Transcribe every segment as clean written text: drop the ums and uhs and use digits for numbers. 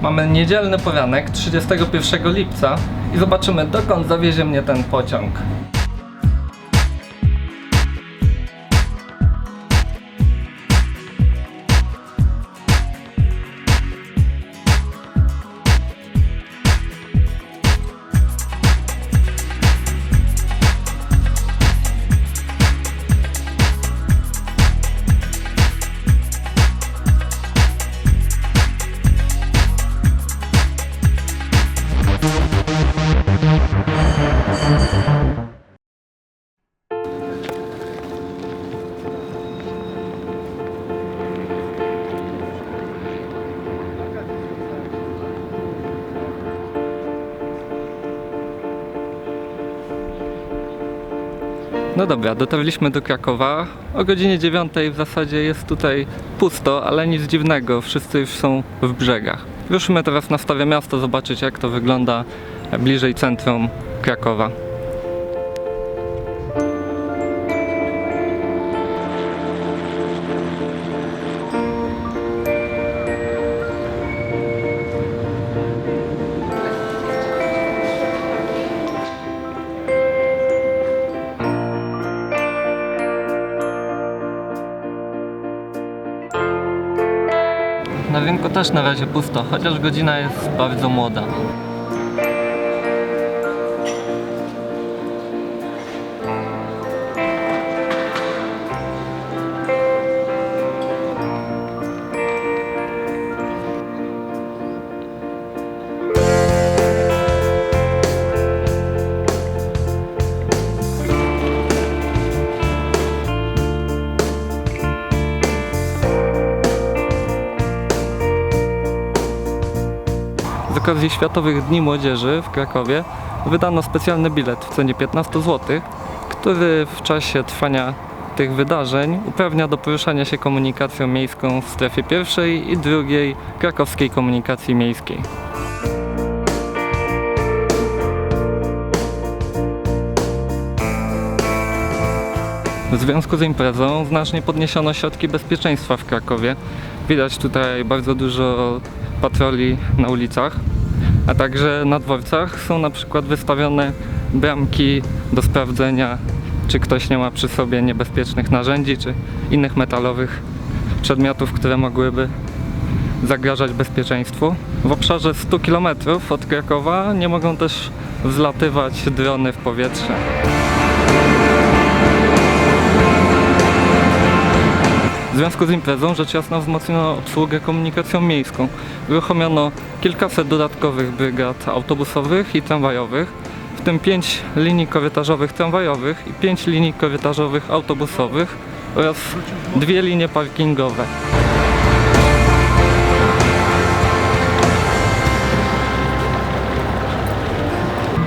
Mamy niedzielny poranek 31 lipca i zobaczymy, dokąd zawiezie mnie ten pociąg. No dobra, dotarliśmy do Krakowa. O godzinie 9 w zasadzie jest tutaj pusto, ale nic dziwnego, wszyscy już są w brzegach. Ruszymy teraz na Stare Miasto zobaczyć, jak to wygląda bliżej centrum Krakowa. Na rynku też na razie pusto, chociaż godzina jest bardzo młoda. Z okazji Światowych Dni Młodzieży w Krakowie wydano specjalny bilet w cenie 15 zł, który w czasie trwania tych wydarzeń uprawnia do poruszania się komunikacją miejską w strefie pierwszej i drugiej krakowskiej komunikacji miejskiej. W związku z imprezą znacznie podniesiono środki bezpieczeństwa w Krakowie. Widać tutaj bardzo dużo patroli na ulicach, a także na dworcach są na przykład wystawione bramki do sprawdzenia, czy ktoś nie ma przy sobie niebezpiecznych narzędzi, czy innych metalowych przedmiotów, które mogłyby zagrażać bezpieczeństwu. W obszarze 100 km od Krakowa nie mogą też wzlatywać drony w powietrze. W związku z imprezą rzecz jasna wzmocniono obsługę komunikacją miejską. Uruchomiono kilkaset dodatkowych brygad autobusowych i tramwajowych, w tym 5 linii korytarzowych tramwajowych i 5 linii korytarzowych autobusowych oraz 2 linie parkingowe.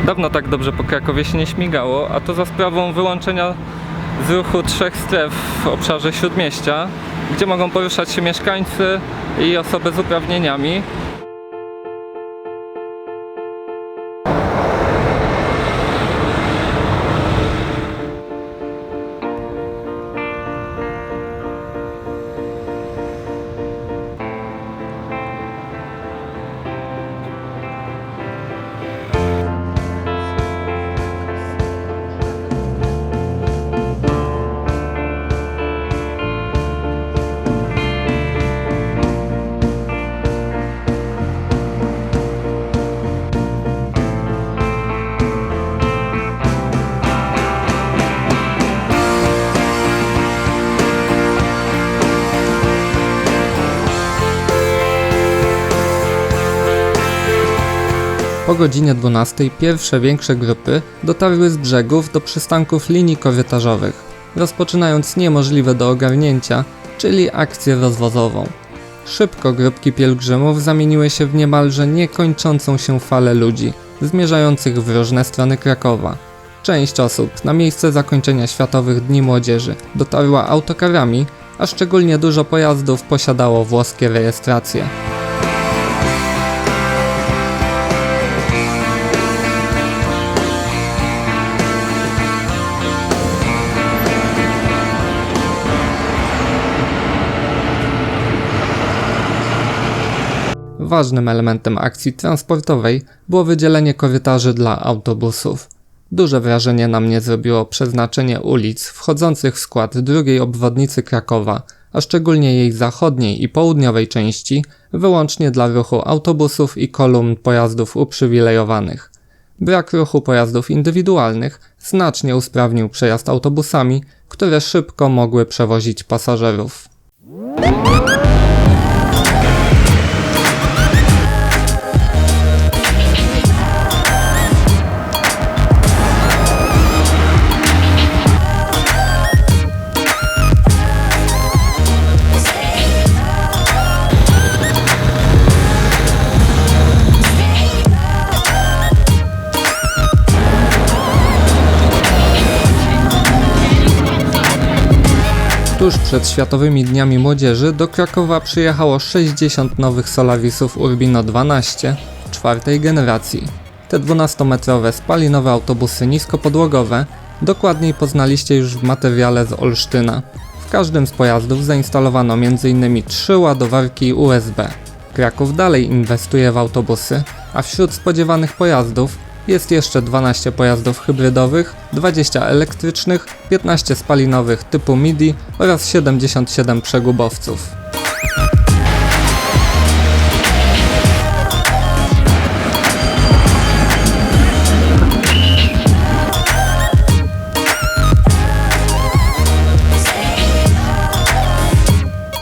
Dawno tak dobrze po Krakowie się nie śmigało, a to za sprawą wyłączenia z ruchu 3 stref w obszarze Śródmieścia, gdzie mogą poruszać się mieszkańcy i osoby z uprawnieniami. Po godzinie 12 pierwsze większe grupy dotarły z brzegów do przystanków linii korytarzowych, rozpoczynając niemożliwe do ogarnięcia, czyli akcję rozwozową. Szybko grupki pielgrzymów zamieniły się w niemalże niekończącą się falę ludzi, zmierzających w różne strony Krakowa. Część osób na miejsce zakończenia Światowych Dni Młodzieży dotarła autokarami, a szczególnie dużo pojazdów posiadało włoskie rejestracje. Ważnym elementem akcji transportowej było wydzielenie korytarzy dla autobusów. Duże wrażenie na mnie zrobiło przeznaczenie ulic wchodzących w skład drugiej obwodnicy Krakowa, a szczególnie jej zachodniej i południowej części, wyłącznie dla ruchu autobusów i kolumn pojazdów uprzywilejowanych. Brak ruchu pojazdów indywidualnych znacznie usprawnił przejazd autobusami, które szybko mogły przewozić pasażerów. Tuż przed Światowymi Dniami Młodzieży do Krakowa przyjechało 60 nowych Solarisów Urbino 12 czwartej generacji. Te 12-metrowe spalinowe autobusy niskopodłogowe dokładniej poznaliście już w materiale z Olsztyna. W każdym z pojazdów zainstalowano m.in. 3 ładowarki USB. Kraków dalej inwestuje w autobusy, a wśród spodziewanych pojazdów jest jeszcze 12 pojazdów hybrydowych, 20 elektrycznych, 15 spalinowych typu MIDI oraz 77 przegubowców.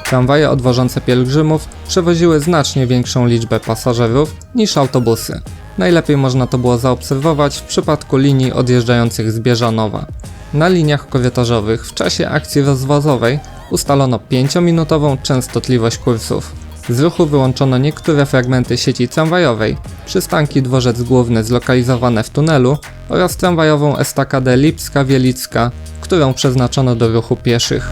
Tramwaje odwożące pielgrzymów przewoziły znacznie większą liczbę pasażerów niż autobusy. Najlepiej można to było zaobserwować w przypadku linii odjeżdżających z Bieżanowa. Na liniach korytarzowych w czasie akcji rozwozowej ustalono 5-minutową częstotliwość kursów. Z ruchu wyłączono niektóre fragmenty sieci tramwajowej, przystanki Dworzec Główny zlokalizowane w tunelu oraz tramwajową estakadę Lipska-Wielicka, którą przeznaczono do ruchu pieszych.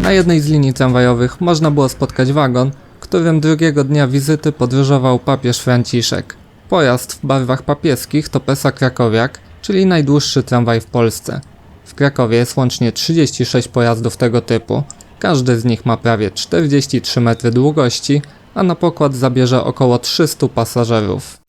Na jednej z linii tramwajowych można było spotkać wagon, którym drugiego dnia wizyty podróżował papież Franciszek. Pojazd w barwach papieskich to PESA Krakowiak, czyli najdłuższy tramwaj w Polsce. W Krakowie jest łącznie 36 pojazdów tego typu, każdy z nich ma prawie 43 metry długości, a na pokład zabierze około 300 pasażerów.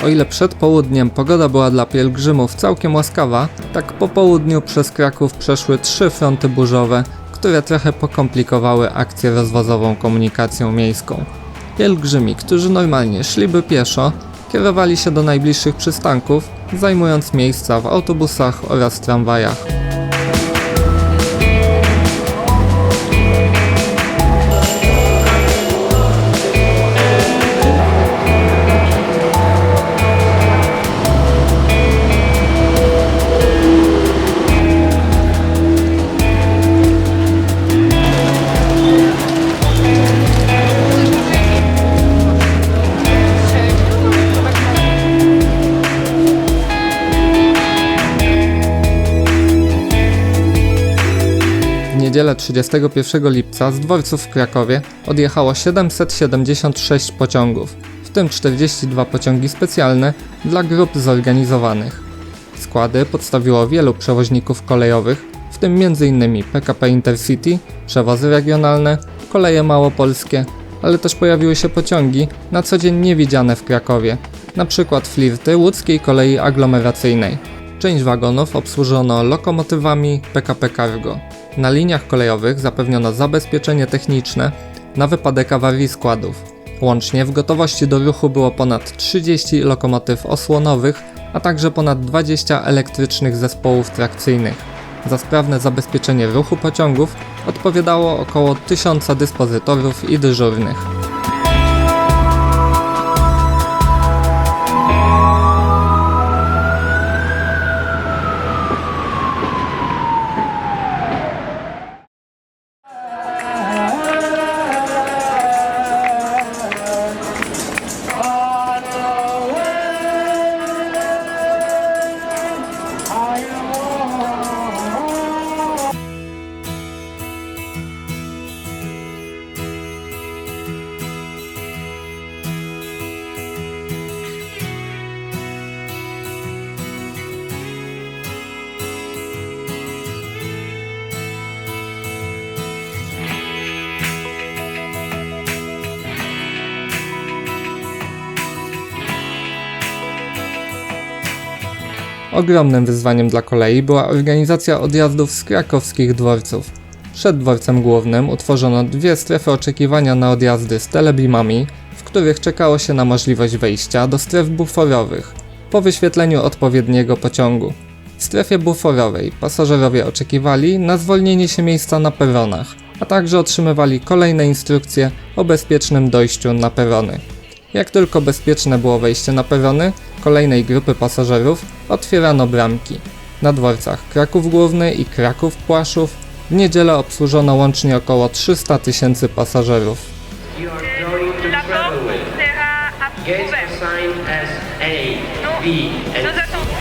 O ile przed południem pogoda była dla pielgrzymów całkiem łaskawa, tak po południu przez Kraków przeszły 3 fronty burzowe, które trochę pokomplikowały akcję rozwozową komunikacją miejską. Pielgrzymi, którzy normalnie szliby pieszo, kierowali się do najbliższych przystanków, zajmując miejsca w autobusach oraz tramwajach. W niedzielę 31 lipca z dworców w Krakowie odjechało 776 pociągów, w tym 42 pociągi specjalne dla grup zorganizowanych. Składy podstawiło wielu przewoźników kolejowych, w tym m.in. PKP Intercity, przewozy regionalne, koleje małopolskie, ale też pojawiły się pociągi na co dzień niewidziane w Krakowie, np. flirty łódzkiej kolei aglomeracyjnej. Część wagonów obsłużono lokomotywami PKP Cargo. Na liniach kolejowych zapewniono zabezpieczenie techniczne na wypadek awarii składów. Łącznie w gotowości do ruchu było ponad 30 lokomotyw osłonowych, a także ponad 20 elektrycznych zespołów trakcyjnych. Za sprawne zabezpieczenie ruchu pociągów odpowiadało około 1000 dyspozytorów i dyżurnych. Ogromnym wyzwaniem dla kolei była organizacja odjazdów z krakowskich dworców. Przed dworcem głównym utworzono 2 strefy oczekiwania na odjazdy z telebimami, w których czekało się na możliwość wejścia do stref buforowych po wyświetleniu odpowiedniego pociągu. W strefie buforowej pasażerowie oczekiwali na zwolnienie się miejsca na peronach, a także otrzymywali kolejne instrukcje o bezpiecznym dojściu na perony. Jak tylko bezpieczne było wejście na perony kolejnej grupy pasażerów, otwierano bramki. Na dworcach Kraków Główny i Kraków Płaszów w niedzielę obsłużono łącznie około 300 000 pasażerów. You are going to La travel porte with. sera Gates ouverte. assigned as A, Nous, B, nous and attendons.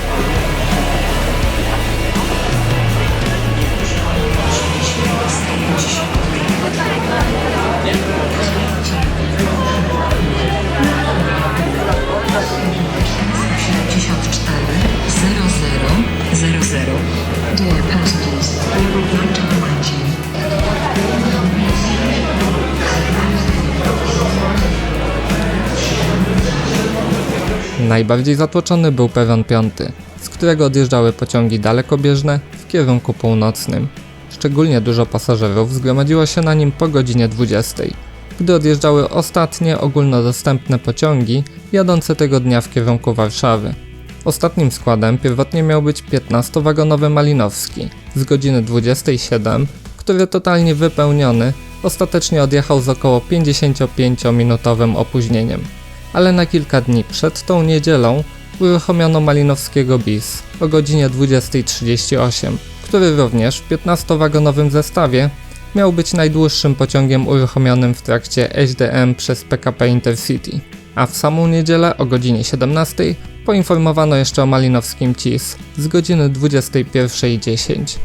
Dear passengers, we would like to remind you Najbardziej zatłoczony był peron 5, z którego odjeżdżały pociągi dalekobieżne w kierunku północnym. Szczególnie dużo pasażerów zgromadziło się na nim po godzinie 20, gdy odjeżdżały ostatnie ogólnodostępne pociągi jadące tego dnia w kierunku Warszawy. Ostatnim składem pierwotnie miał być 15-wagonowy Malinowski z godziny 27, który totalnie wypełniony ostatecznie odjechał z około 55-minutowym opóźnieniem. Ale na kilka dni przed tą niedzielą uruchomiono Malinowskiego bis o godzinie 20:38, który również w 15-wagonowym zestawie miał być najdłuższym pociągiem uruchomionym w trakcie HDM przez PKP Intercity. A w samą niedzielę o godzinie 17 poinformowano jeszcze o Malinowskim CIS z godziny 21:10.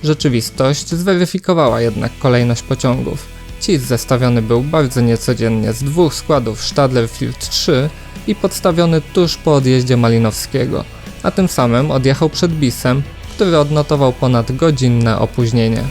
Rzeczywistość zweryfikowała jednak kolejność pociągów. CIS zestawiony był bardzo niecodziennie z 2 składów Stadler-Field 3 i podstawiony tuż po odjeździe Malinowskiego, a tym samym odjechał przed bisem, który odnotował ponad godzinne opóźnienie.